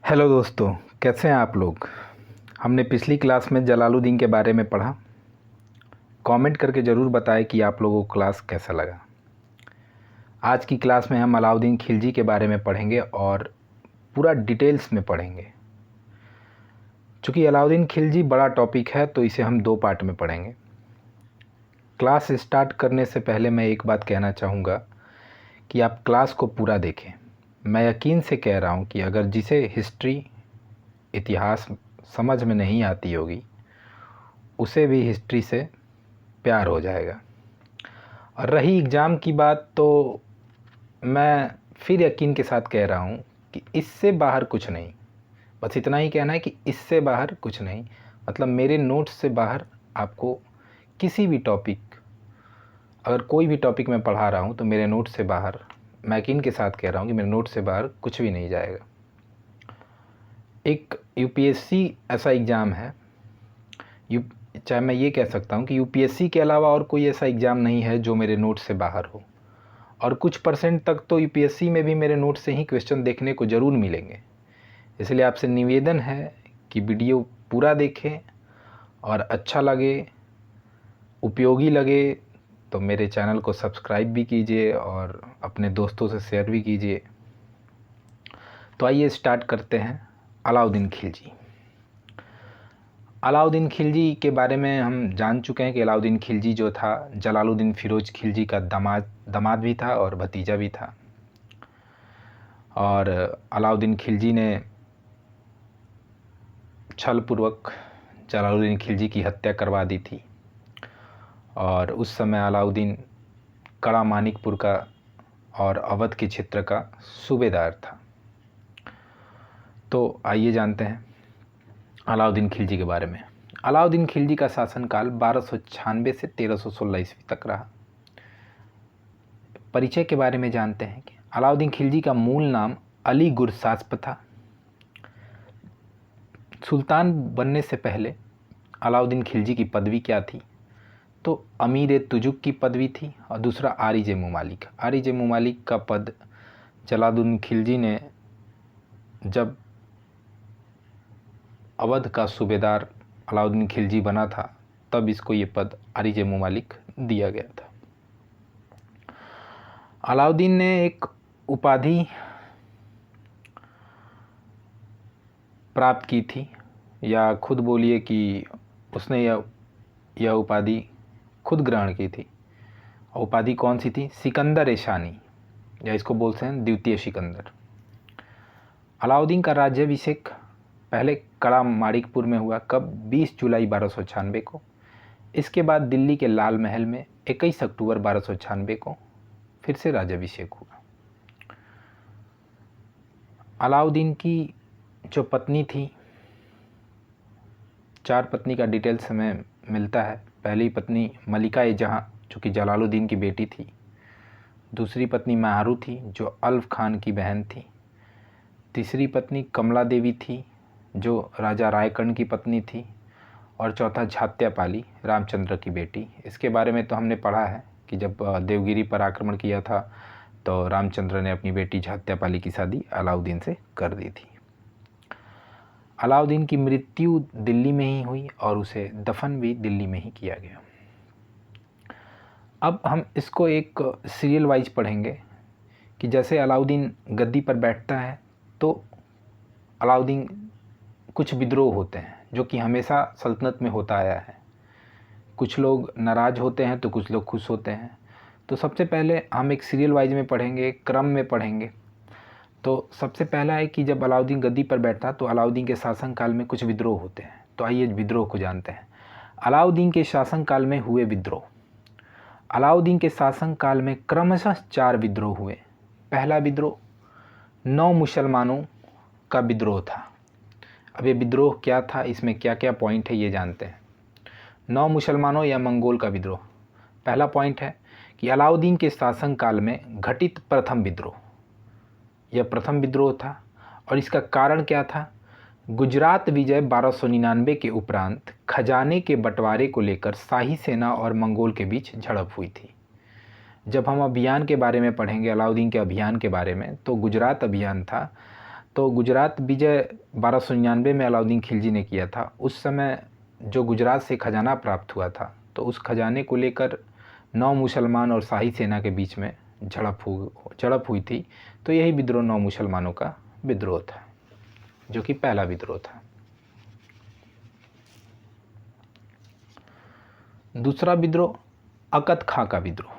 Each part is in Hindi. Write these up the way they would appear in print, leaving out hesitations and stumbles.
हेलो दोस्तों, कैसे हैं आप लोग। हमने पिछली क्लास में जलालुद्दीन के बारे में पढ़ा। कमेंट करके ज़रूर बताएं कि आप लोगों को क्लास कैसा लगा। आज की क्लास में हम अलाउद्दीन खिलजी के बारे में पढ़ेंगे और पूरा डिटेल्स में पढ़ेंगे। चूँकि अलाउद्दीन खिलजी बड़ा टॉपिक है तो इसे हम 2 पार्ट में पढ़ेंगे। क्लास स्टार्ट करने से पहले मैं एक बात कहना चाहूँगा कि आप क्लास को पूरा देखें। मैं यकीन से कह रहा हूँ कि अगर जिसे हिस्ट्री इतिहास समझ में नहीं आती होगी उसे भी हिस्ट्री से प्यार हो जाएगा। और रही एग्ज़ाम की बात, तो मैं फिर यकीन के साथ कह रहा हूँ कि इससे बाहर कुछ नहीं। बस इतना ही कहना है कि इससे बाहर कुछ नहीं, मतलब मेरे नोट्स से बाहर आपको किसी भी टॉपिक, अगर कोई भी टॉपिक मैं पढ़ा रहा हूँ तो मेरे नोट से बाहर, मैं यकीन के साथ कह रहा हूँ कि मेरे नोट से बाहर कुछ भी नहीं जाएगा। एक यूपीएससी ऐसा एग्ज़ाम है, चाहे मैं ये कह सकता हूँ कि यूपीएससी के अलावा और कोई ऐसा एग्ज़ाम नहीं है जो मेरे नोट से बाहर हो। और कुछ परसेंट तक तो यूपीएससी में भी मेरे नोट से ही क्वेश्चन देखने को ज़रूर मिलेंगे। इसलिए आपसे निवेदन है कि वीडियो पूरा देखें और अच्छा लगे, उपयोगी लगे तो मेरे चैनल को सब्सक्राइब भी कीजिए और अपने दोस्तों से शेयर भी कीजिए। तो आइए स्टार्ट करते हैं। अलाउद्दीन खिलजी। अलाउद्दीन खिलजी के बारे में हम जान चुके हैं कि अलाउद्दीन खिलजी जो था जलालुद्दीन फ़िरोज़ खिलजी का दामाद भी था और भतीजा भी था। और अलाउद्दीन खिलजी ने छलपूर्वक जलालुद्दीन खिलजी की हत्या करवा दी थी। और उस समय अलाउद्दीन कड़ा मानिकपुर का और अवध के क्षेत्र का सूबेदार था। तो आइए जानते हैं अलाउद्दीन खिलजी के बारे में। अलाउद्दीन खिलजी का शासनकाल 1296 से 1316 ईस्वी तक रहा। परिचय के बारे में जानते हैं कि अलाउद्दीन खिलजी का मूल नाम अली गुरसास्प था। सुल्तान बनने से पहले अलाउद्दीन खिलजी की पदवी क्या थी? तो अमीर तुजुक की पदवी थी और दूसरा आरिज मुमालिक। आरिज मुमालिक का पद जलालुद्दीन खिलजी ने जब अवध का सूबेदार अलाउद्दीन खिलजी बना था तब इसको ये पद आरिज मुमालिक दिया गया था। अलाउद्दीन ने एक उपाधि प्राप्त की थी, या खुद बोलिए कि उसने यह उपाधि खुद ग्रहण की थी। उपाधि कौन सी थी? सिकंदर शानी, या इसको बोलते हैं द्वितीय सिकंदर। अलाउद्दीन का राज्याभिषेक पहले कड़ा माणिकपुर में हुआ। कब? 20 जुलाई 1296 को। इसके बाद दिल्ली के लाल महल में 21 अक्टूबर 1296 को फिर से राज्याभिषेक हुआ। अलाउद्दीन की जो पत्नी थी, 4 पत्नी का डिटेल्स हमें मिलता है। पहली पत्नी मलिका जहाँ, जो कि जलालुद्दीन की बेटी थी। दूसरी पत्नी महारू थी, जो अल्फ खान की बहन थी। तीसरी पत्नी कमला देवी थी, जो राजा रायकर्ण की पत्नी थी। और चौथा झात्यापाली, रामचंद्र की बेटी। इसके बारे में तो हमने पढ़ा है कि जब देवगिरी पर आक्रमण किया था तो रामचंद्र ने अपनी बेटी झात्यापाली की शादी अलाउद्दीन से कर दी थी। अलाउद्दीन की मृत्यु दिल्ली में ही हुई और उसे दफन भी दिल्ली में ही किया गया। अब हम इसको एक सीरियल वाइज पढ़ेंगे कि जैसे अलाउद्दीन गद्दी पर बैठता है तो अलाउद्दीन कुछ विद्रोह होते हैं, जो कि हमेशा सल्तनत में होता आया है। कुछ लोग नाराज़ होते हैं तो कुछ लोग खुश होते हैं। तो सबसे पहले हम एक सीरियल वाइज में पढ़ेंगे, क्रम में पढ़ेंगे। तो सबसे पहला है कि जब अलाउद्दीन गद्दी पर बैठा तो अलाउद्दीन के शासनकाल में कुछ विद्रोह होते हैं। तो आइए विद्रोह को जानते हैं। अलाउद्दीन के शासनकाल में हुए विद्रोह। अलाउद्दीन के शासनकाल में क्रमशः 4 विद्रोह हुए। पहला विद्रोह 9 मुसलमानों का विद्रोह था। अब ये विद्रोह क्या था, इसमें क्या क्या पॉइंट है ये जानते हैं। 9 मुसलमानों या मंगोल का विद्रोह। पहला पॉइंट है कि अलाउद्दीन के शासनकाल में घटित प्रथम विद्रोह। यह प्रथम विद्रोह था और इसका कारण क्या था? गुजरात विजय 1299 के उपरांत खजाने के बंटवारे को लेकर शाही सेना और मंगोल के बीच झड़प हुई थी। जब हम अभियान के बारे में पढ़ेंगे, अलाउद्दीन के अभियान के बारे में, तो गुजरात अभियान था। तो गुजरात विजय 1299 में अलाउद्दीन खिलजी ने किया था। उस समय जो गुजरात से खजाना प्राप्त हुआ था, तो उस खजाने को लेकर 9 मुसलमान और शाही सेना के बीच में झड़प हुई थी। तो यही विद्रोह 9 मुसलमानों का विद्रोह था, जो कि पहला विद्रोह था। दूसरा विद्रोह अकत खां का विद्रोह।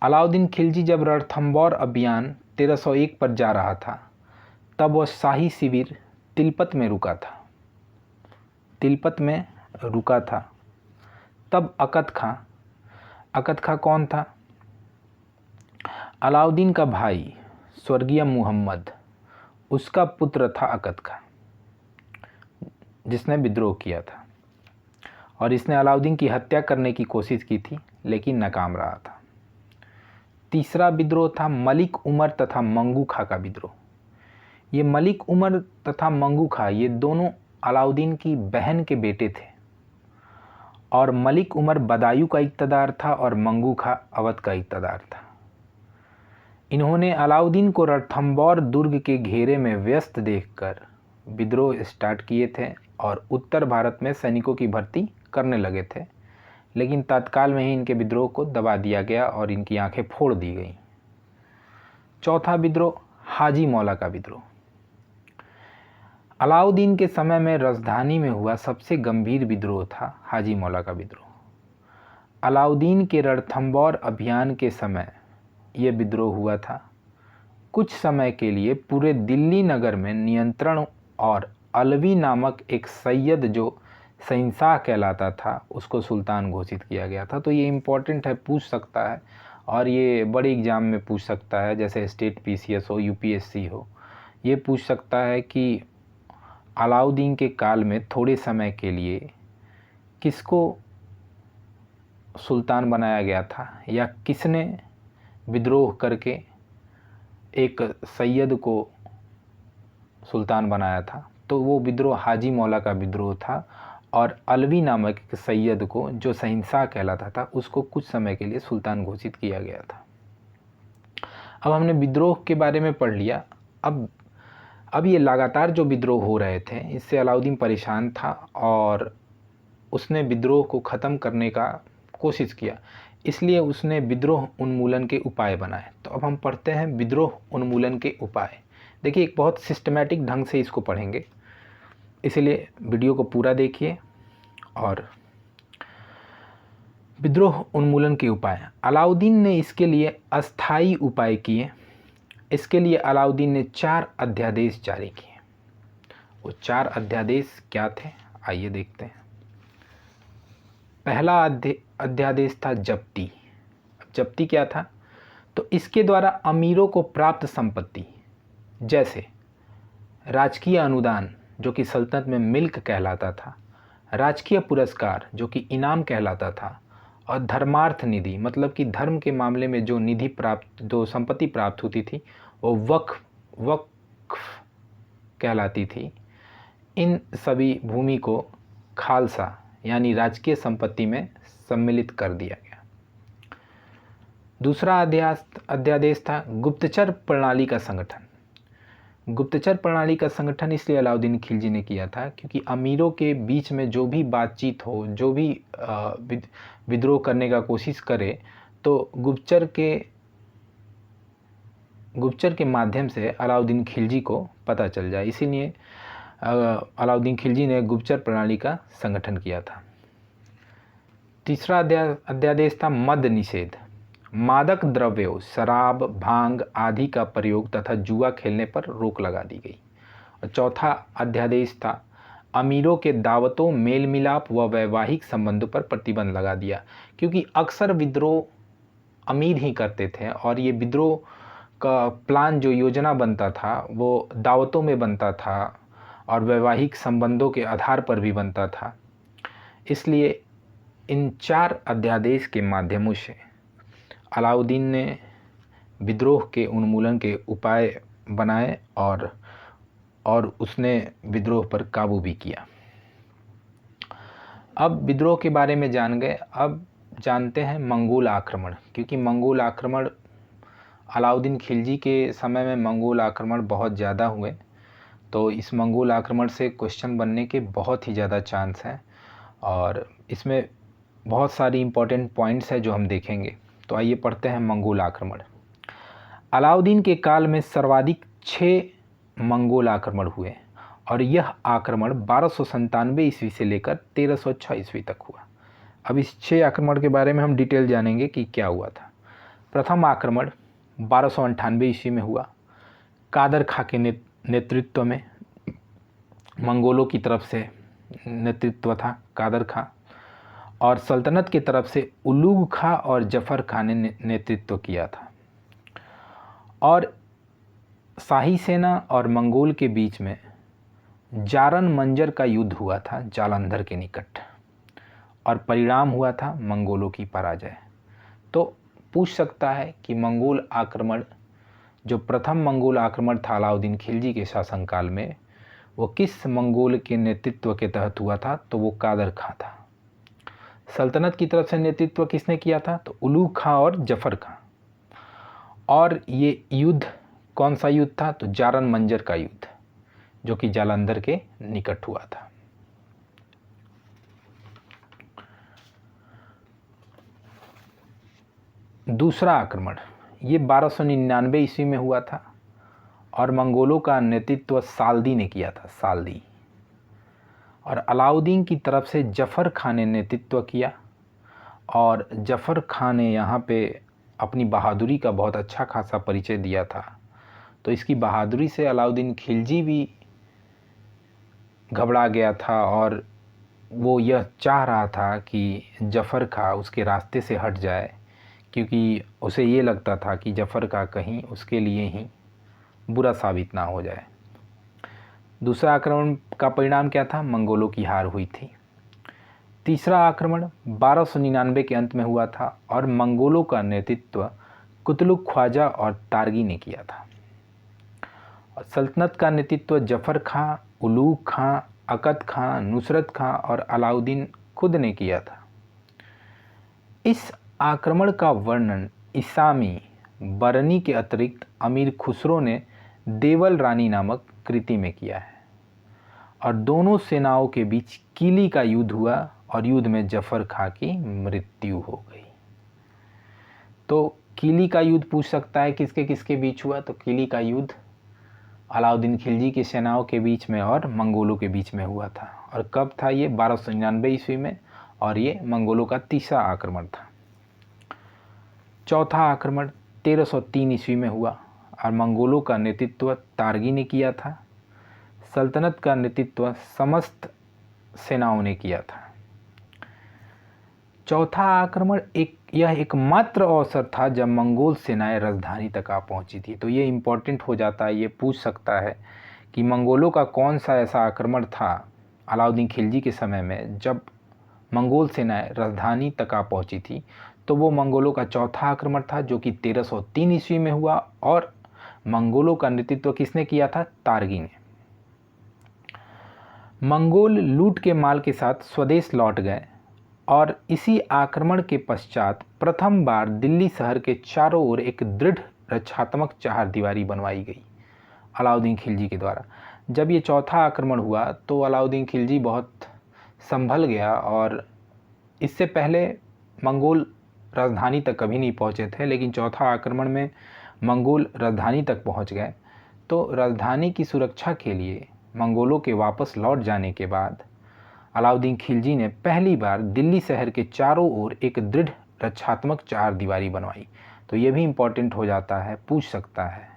अलाउद्दीन खिलजी जब रणथंबोर अभियान 1301 पर जा रहा था, तब वह शाही शिविर तिलपत में रुका था। तब अकत खां कौन था? अलाउद्दीन का भाई स्वर्गीय मुहम्मद, उसका पुत्र था अकत खां, जिसने विद्रोह किया था और इसने अलाउद्दीन की हत्या करने की कोशिश की थी, लेकिन नाकाम रहा था। तीसरा विद्रोह था मलिक उमर तथा मंगू खां का विद्रोह। ये मलिक उमर तथा मंगू खां ये दोनों अलाउद्दीन की बहन के बेटे थे, और मलिक उमर बदायूं का इक़्तिदार था और मंगू खां अवध का इक़्तिदार था। इन्होंने अलाउद्दीन को रणथंबोर दुर्ग के घेरे में व्यस्त देखकर विद्रोह स्टार्ट किए थे और उत्तर भारत में सैनिकों की भर्ती करने लगे थे, लेकिन तत्काल में ही इनके विद्रोह को दबा दिया गया और इनकी आंखें फोड़ दी गईं। चौथा विद्रोह हाजी मौला का विद्रोह। अलाउद्दीन के समय में राजधानी में हुआ सबसे गंभीर विद्रोह था हाजी मौला का विद्रोह। अलाउद्दीन के रणथंबोर अभियान के समय ये विद्रोह हुआ था। कुछ समय के लिए पूरे दिल्ली नगर में नियंत्रण और अलवी नामक एक सैयद जो शहंशाह कहलाता था, उसको सुल्तान घोषित किया गया था। तो ये इम्पोर्टेंट है, पूछ सकता है, और ये बड़े एग्ज़ाम में पूछ सकता है, जैसे स्टेट पीसीएस हो, यूपीएससी हो। ये पूछ सकता है कि अलाउद्दीन के काल में थोड़े समय के लिए किसको सुल्तान बनाया गया था, या किसने विद्रोह करके एक सैयद को सुल्तान बनाया था। तो वो विद्रोह हाजी मौला का विद्रोह था, और अलवी नामक एक सैयद को जो शहंशाह कहलाता था, उसको कुछ समय के लिए सुल्तान घोषित किया गया था। अब हमने विद्रोह के बारे में पढ़ लिया। अब ये लगातार जो विद्रोह हो रहे थे, इससे अलाउद्दीन परेशान था और उसने विद्रोह को ख़त्म करने का कोशिश किया, इसलिए उसने विद्रोह उन्मूलन के उपाय बनाए। तो अब हम पढ़ते हैं विद्रोह उन्मूलन के उपाय। देखिए, एक बहुत सिस्टमैटिक ढंग से इसको पढ़ेंगे, इसलिए वीडियो को पूरा देखिए। और विद्रोह उन्मूलन के उपाय, अलाउद्दीन ने इसके लिए अस्थायी उपाय किए। इसके लिए अलाउद्दीन ने 4 अध्यादेश जारी किए। वो 4 अध्यादेश क्या थे, आइए देखते हैं। पहला अध्यादेश था जब्ती। जब्ती क्या था? तो इसके द्वारा अमीरों को प्राप्त संपत्ति, जैसे राजकीय अनुदान जो कि सल्तनत में मिल्क कहलाता था, राजकीय पुरस्कार जो कि इनाम कहलाता था, और धर्मार्थ निधि मतलब कि धर्म के मामले में जो निधि प्राप्त, जो संपत्ति प्राप्त होती थी, वो वक्फ कहलाती थी। इन सभी भूमि को खालसा यानी राजकीय संपत्ति में सम्मिलित कर दिया गया। दूसरा अध्यादेश था गुप्तचर प्रणाली का संगठन। गुप्तचर प्रणाली का संगठन इसलिए अलाउद्दीन खिलजी ने किया था क्योंकि अमीरों के बीच में जो भी बातचीत हो, जो भी विद्रोह करने का कोशिश करे, तो गुप्तचर के माध्यम से अलाउद्दीन खिलजी को पता चल जाए। इसीलिए अलाउद्दीन खिलजी ने गुप्तचर प्रणाली का संगठन किया था। तीसरा अध्यादेश था मद निषेध। मादक द्रव्यों, शराब, भांग आदि का प्रयोग तथा जुआ खेलने पर रोक लगा दी गई। और चौथा अध्यादेश था अमीरों के दावतों, मेल मिलाप व वैवाहिक संबंधों पर प्रतिबंध लगा दिया, क्योंकि अक्सर विद्रोह अमीर ही करते थे और ये विद्रोह का प्लान, जो योजना बनता था, वो दावतों में बनता था और वैवाहिक संबंधों के आधार पर भी बनता था। इसलिए इन 4 अध्यादेश के माध्यमों से अलाउद्दीन ने विद्रोह के उन्मूलन के उपाय बनाए और उसने विद्रोह पर काबू भी किया। अब विद्रोह के बारे में जान गए, अब जानते हैं मंगोल आक्रमण, क्योंकि मंगोल आक्रमण अलाउद्दीन खिलजी के समय में मंगोल आक्रमण बहुत ज़्यादा हुए, तो इस मंगोल आक्रमण से क्वेश्चन बनने के बहुत ही ज़्यादा चांस हैं और इसमें बहुत सारी इम्पोर्टेंट पॉइंट्स हैं जो हम देखेंगे। तो आइए पढ़ते हैं मंगोल आक्रमण। अलाउद्दीन के काल में सर्वाधिक 6 मंगोल आक्रमण हुए और यह आक्रमण 1297 ईस्वी से लेकर 1306 ईस्वी तक हुआ। अब इस 6 आक्रमण के बारे में हम डिटेल जानेंगे कि क्या हुआ था। प्रथम आक्रमण 1298 ईस्वी में हुआ। कादर खां के नेतृत्व में मंगोलों की तरफ से नेतृत्व था कादर खां, और सल्तनत की तरफ से उलूग खां और जफ़र खां ने नेतृत्व किया था। और शाही सेना और मंगोल के बीच में जारन मंजर का युद्ध हुआ था जालंधर के निकट, और परिणाम हुआ था मंगोलों की पराजय। तो पूछ सकता है कि मंगोल आक्रमण, जो प्रथम मंगोल आक्रमण था अलाउद्दीन खिलजी के शासनकाल में, वो किस मंगोल के नेतृत्व के तहत हुआ था? तो वो कादर खां था। सल्तनत की तरफ से नेतृत्व किसने किया था? तो उलूग खां और जफ़र खां। और ये युद्ध कौन सा युद्ध था? तो जारन मंजर का युद्ध, जो कि जालंधर के निकट हुआ था। दूसरा आक्रमण ये 1299 ईस्वी में हुआ था और मंगोलों का नेतृत्व साल्दी ने किया था, साल्दी। और अलाउद्दीन की तरफ से जफ़र खां ने नेतृत्व किया, और जफ़र खां ने यहाँ पे अपनी बहादुरी का बहुत अच्छा खासा परिचय दिया था। तो इसकी बहादुरी से अलाउद्दीन खिलजी भी घबरा गया था और वो यह चाह रहा था कि जफ़र खां उसके रास्ते से हट जाए, क्योंकि उसे ये लगता था कि जफ़र खां कहीं उसके लिए ही बुरा साबित ना हो जाए। दूसरा आक्रमण का परिणाम क्या था? मंगोलों की हार हुई थी। तीसरा आक्रमण 1299 के अंत में हुआ था और मंगोलों का नेतृत्व कुतलुक ख्वाजा और तारगी ने किया था। और सल्तनत का नेतृत्व जफ़र खां, उलूग खां, अकद खां, नुसरत खां और अलाउद्दीन खुद ने किया था। इस आक्रमण का वर्णन इसामी बरनी के अतिरिक्त अमीर खुसरो ने देवल रानी नामक कृति में किया है। और दोनों सेनाओं के बीच किली का युद्ध हुआ और युद्ध में जफ़र खां की मृत्यु हो गई। तो किली का युद्ध पूछ सकता है किसके किसके बीच हुआ? तो किली का युद्ध अलाउद्दीन खिलजी की सेनाओं के बीच में और मंगोलों के बीच में हुआ था। और कब था ये? 1299 ईस्वी में, और ये मंगोलों का तीसरा आक्रमण था। चौथा आक्रमण 1303 ईस्वी में हुआ और मंगोलों का नेतृत्व तारगी ने किया था। सल्तनत का नेतृत्व समस्त सेनाओं ने किया था। चौथा आक्रमण यह एकमात्र अवसर था जब मंगोल सेनाएं राजधानी तक आ पहुंची थी। तो ये इम्पोर्टेंट हो जाता है, ये पूछ सकता है कि मंगोलों का कौन सा ऐसा आक्रमण था अलाउद्दीन खिलजी के समय में जब मंगोल सेनाएं राजधानी तक आ पहुंची थी? तो वो मंगोलों का चौथा आक्रमण था, जो कि 1303 ईस्वी में हुआ, और मंगोलों का नेतृत्व किसने किया था? तारगी ने। मंगोल लूट के माल के साथ स्वदेश लौट गए और इसी आक्रमण के पश्चात प्रथम बार दिल्ली शहर के चारों ओर एक दृढ़ रक्षात्मक चहारदीवारी बनवाई गई अलाउद्दीन खिलजी के द्वारा। जब ये चौथा आक्रमण हुआ तो अलाउद्दीन खिलजी बहुत संभल गया, और इससे पहले मंगोल राजधानी तक कभी नहीं पहुंचे थे, लेकिन चौथा आक्रमण में मंगोल राजधानी तक पहुंच गए। तो राजधानी की सुरक्षा के लिए मंगोलों के वापस लौट जाने के बाद अलाउद्दीन खिलजी ने पहली बार दिल्ली शहर के चारों ओर एक दृढ़ रक्षात्मक चहारदीवारी बनवाई। तो ये भी इम्पोर्टेंट हो जाता है, पूछ सकता है।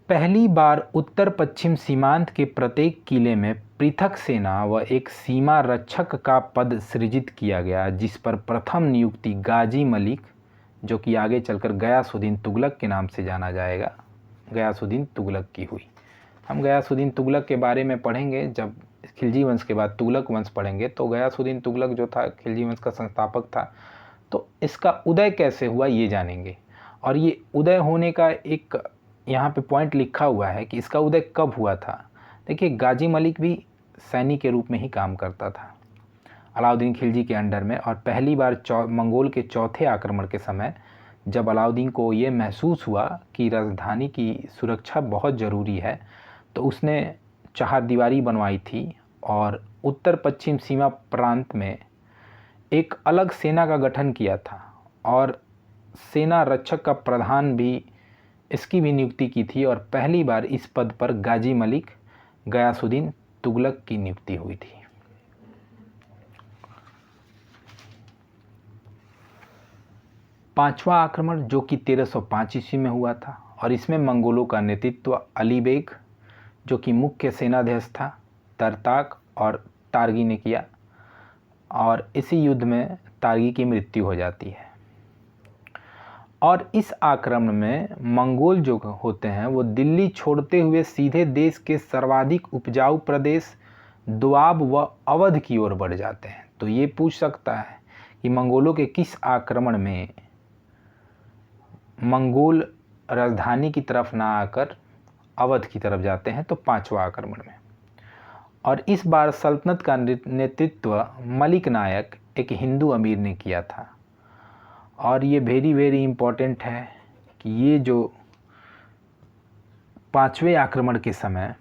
पहली बार उत्तर पश्चिम सीमांत के प्रत्येक किले में पृथक सेना व एक सीमा रक्षक का पद सृजित किया गया, जिस पर प्रथम नियुक्ति गाजी मलिक, जो कि आगे चलकर गयासुद्दीन तुगलक के नाम से जाना जाएगा, गयासुद्दीन तुगलक की हुई। हम गयासुद्दीन तुगलक के बारे में पढ़ेंगे जब खिलजी वंश के बाद तुगलक वंश पढ़ेंगे। तो गयासुद्दीन तुगलक जो था खिलजी वंश का संस्थापक था। तो इसका उदय कैसे हुआ ये जानेंगे, और ये उदय होने का एक यहाँ पे पॉइंट लिखा हुआ है कि इसका उदय कब हुआ था। देखिए, गाजी मलिक भी सैनिक के रूप में ही काम करता था। अलाउद्दीन खिलजी के अंडर में। और पहली बार मंगोल के चौथे आक्रमण के समय जब अलाउद्दीन को ये महसूस हुआ कि राजधानी की सुरक्षा बहुत ज़रूरी है, तो उसने चहारदीवारी बनवाई थी और उत्तर पश्चिम सीमा प्रांत में एक अलग सेना का गठन किया था और सेना रक्षक का प्रधान भी इसकी भी नियुक्ति की थी। और पहली बार इस पद पर गाजी मलिक गयासुद्दीन तुगलक की नियुक्ति हुई थी। पांचवा आक्रमण जो कि 1305 ईस्वी में हुआ था और इसमें मंगोलों का नेतृत्व अली बेग जो कि मुख्य सेनाध्यक्ष था, तरताक और तार्गी ने किया और इसी युद्ध में तार्गी की मृत्यु हो जाती है। और इस आक्रमण में मंगोल जो होते हैं वो दिल्ली छोड़ते हुए सीधे देश के सर्वाधिक उपजाऊ प्रदेश दोआब व अवध की ओर बढ़ जाते हैं। तो ये पूछ सकता है कि मंगोलों के किस आक्रमण में मंगोल राजधानी की तरफ ना आकर अवध की तरफ जाते हैं, तो पांचवा आक्रमण में। और इस बार सल्तनत का नेतृत्व मलिक नायक एक हिंदू अमीर ने किया था। और ये वेरी इम्पोर्टेंट है कि ये जो पांचवें आक्रमण के समय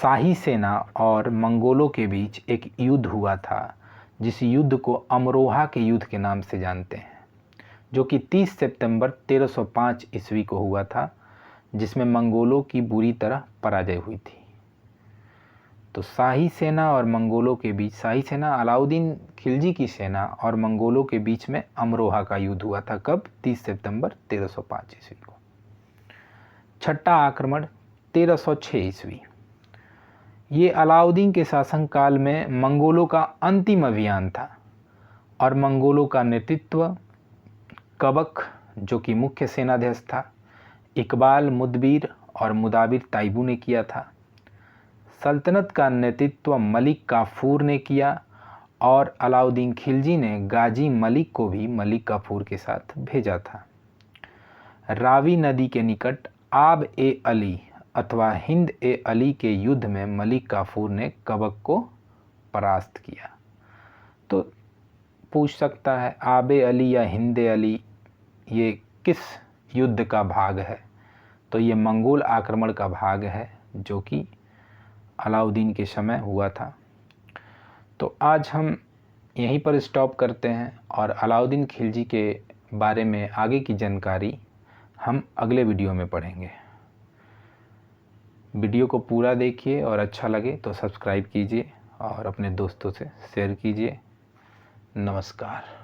शाही सेना और मंगोलों के बीच एक युद्ध हुआ था, जिस युद्ध को अमरोहा के युद्ध के नाम से जानते हैं, जो कि 30 सितंबर 1305 ईस्वी को हुआ था, जिसमें मंगोलों की बुरी तरह पराजय हुई थी। तो शाही सेना और मंगोलों के बीच, शाही सेना अलाउद्दीन खिलजी की सेना और मंगोलों के बीच में अमरोहा का युद्ध हुआ था। कब? 30 सितंबर 1305 ईस्वी को। छठा आक्रमण 1306 ईस्वी। ये अलाउद्दीन के शासनकाल में मंगोलों का अंतिम अभियान था और मंगोलों का नेतृत्व कबक जो कि मुख्य सेनाध्यक्ष था, इकबाल मुदबिर और मुदाबिर ताइबू ने किया था। सल्तनत का नेतृत्व मलिक काफूर ने किया और अलाउद्दीन खिलजी ने गाजी मलिक को भी मलिक काफूर के साथ भेजा था। रावी नदी के निकट आब ए अली अथवा हिंद ए अली के युद्ध में मलिक काफूर ने कबक को परास्त किया। तो पूछ सकता है आब ए अली या हिंद ए अली ये किस युद्ध का भाग है? तो ये मंगोल आक्रमण का भाग है जो कि अलाउद्दीन के समय हुआ था। तो आज हम यहीं पर स्टॉप करते हैं और अलाउद्दीन खिलजी के बारे में आगे की जानकारी हम अगले वीडियो में पढ़ेंगे। वीडियो को पूरा देखिए और अच्छा लगे तो सब्सक्राइब कीजिए और अपने दोस्तों से शेयर कीजिए। नमस्कार।